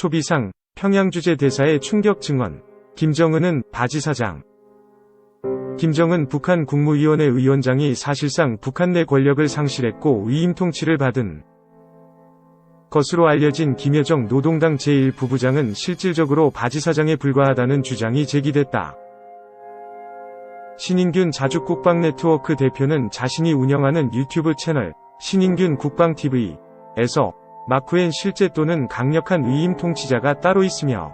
초비상, 평양주재 대사의 충격 증언. 김정은은 바지사장. 김정은 북한 국무위원회 위원장이 사실상 북한 내 권력을 상실했고 위임 통치를 받은 것으로 알려진 김여정 노동당 제1부부장은 실질적으로 바지사장에 불과하다는 주장이 제기됐다. 신인균 자주국방네트워크 대표는 자신이 운영하는 유튜브 채널 신인균 국방TV에서 마크엔 실제 또는 강력한 위임 통치자가 따로 있으며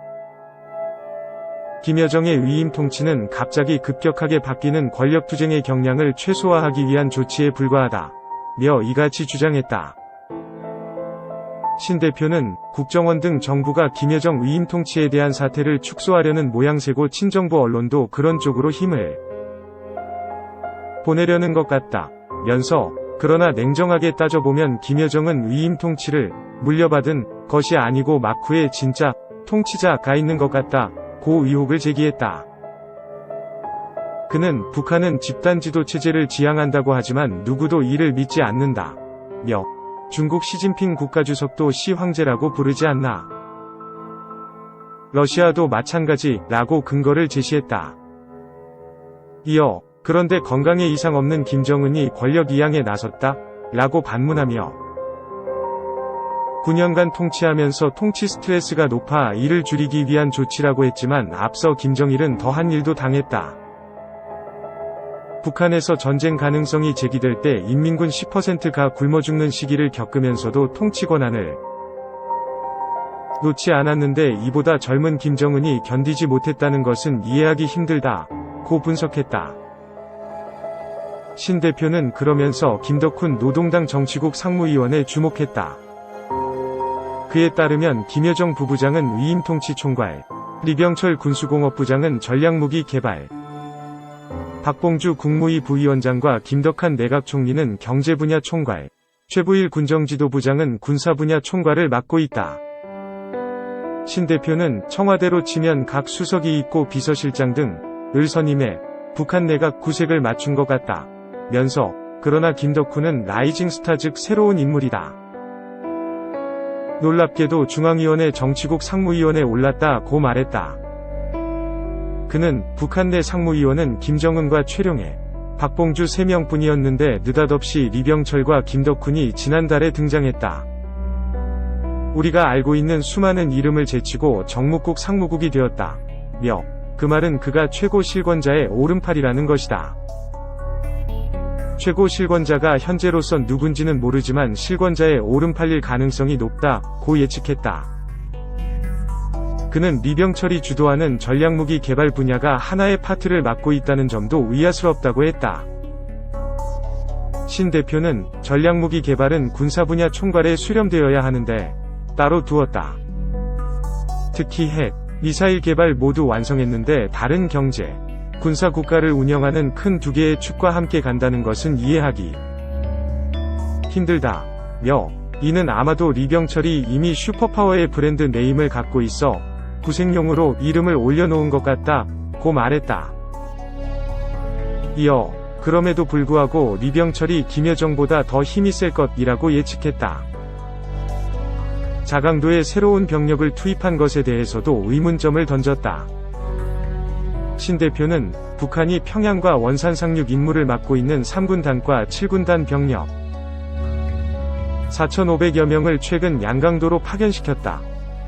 김여정의 위임 통치는 갑자기 급격하게 바뀌는 권력투쟁의 경량을 최소화하기 위한 조치에 불과하다며 이같이 주장했다. 신 대표는 국정원 등 정부가 김여정 위임 통치에 대한 사태를 축소하려는 모양새고 친정부 언론도 그런 쪽으로 힘을 보내려는 것 같다 면서 그러나 냉정하게 따져보면 김여정은 위임 통치를 물려받은 것이 아니고 마크에 진짜 통치자가 있는 것 같다 고 의혹을 제기했다. 그는 북한은 집단 지도 체제를 지향한다고 하지만 누구도 이를 믿지 않는다 며 중국 시진핑 국가주석도 시 황제라고 부르지 않나. 러시아도 마찬가지라고 근거를 제시했다. 이어 그런데 건강에 이상 없는 김정은이 권력 이양에 나섰다 라고 반문하며 9년간 통치하면서 통치 스트레스가 높아 이를 줄이기 위한 조치라고 했지만 앞서 김정일은 더한 일도 당했다. 북한에서 전쟁 가능성이 제기될 때 인민군 10%가 굶어 죽는 시기를 겪으면서도 통치 권한을 놓지 않았는데 이보다 젊은 김정은이 견디지 못했다는 것은 이해하기 힘들다 고 분석했다. 신 대표는 그러면서 김덕훈 노동당 정치국 상무위원에 주목했다. 그에 따르면 김여정 부부장은 위임통치 총괄, 리병철 군수공업부장은 전략무기 개발, 박봉주 국무위 부위원장과 김덕한 내각총리는 경제분야 총괄, 최부일 군정지도부장은 군사분야 총괄을 맡고 있다. 신 대표는 청와대로 치면 각 수석이 있고 비서실장 등을 선임해 북한 내각 구색을 맞춘 것 같다 면서 그러나 김덕훈은 라이징 스타 즉 새로운 인물이다. 놀랍게도 중앙위원회 정치국 상무위원에 올랐다고 말했다. 그는 북한 내 상무위원은 김정은과 최룡해, 박봉주 3명뿐이었는데 느닷없이 리병철과 김덕훈이 지난달에 등장했다. 우리가 알고 있는 수많은 이름을 제치고 정무국 상무국이 되었다. 며 그 말은 그가 최고 실권자의 오른팔이라는 것이다. 최고 실권자가 현재로선 누군지는 모르지만 실권자의 오른팔일 가능성이 높다고 예측했다. 그는 리병철이 주도하는 전략무기 개발 분야가 하나의 파트를 맡고 있다는 점도 위화스럽다고 했다. 신 대표는 전략무기 개발은 군사분야 총괄에 수렴되어야 하는데 따로 두었다. 특히 핵, 미사일 개발 모두 완성했는데 다른 경제, 군사 국가를 운영하는 큰 두 개의 축과 함께 간다는 것은 이해하기 힘들다 며 이는 아마도 리병철이 이미 슈퍼파워의 브랜드 네임을 갖고 있어 구색용으로 이름을 올려놓은 것 같다고 말했다. 이어 그럼에도 불구하고 리병철이 김여정보다 더 힘이 셀 것이라고 예측했다. 자강도에 새로운 병력을 투입한 것에 대해서도 의문점을 던졌다. 신 대표는 북한이 평양과 원산 상륙 임무를 맡고 있는 3군단과 7군단 병력 4,500여 명을 최근 양강도로 파견시켰다.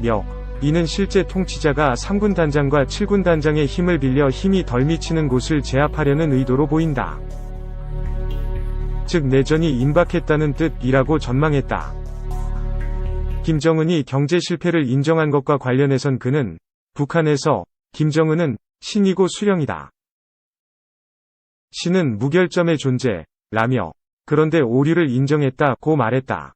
며 이는 실제 통치자가 3군단장과 7군단장의 힘을 빌려 힘이 덜 미치는 곳을 제압하려는 의도로 보인다. 즉 내전이 임박했다는 뜻이라고 전망했다. 김정은이 경제 실패를 인정한 것과 관련해선 그는 북한에서 김정은은 신이고 수령이다. 신은 무결점의 존재라며 그런데 오류를 인정했다고 말했다.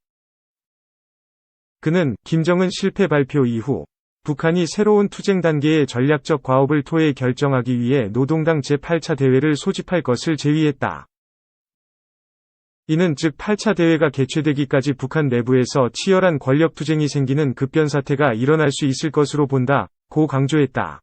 그는 김정은 실패 발표 이후 북한이 새로운 투쟁 단계의 전략적 과업을 토해 결정하기 위해 노동당 제8차 대회를 소집할 것을 제의했다. 이는 즉 8차 대회가 개최되기까지 북한 내부에서 치열한 권력투쟁이 생기는 급변사태가 일어날 수 있을 것으로 본다고 강조했다.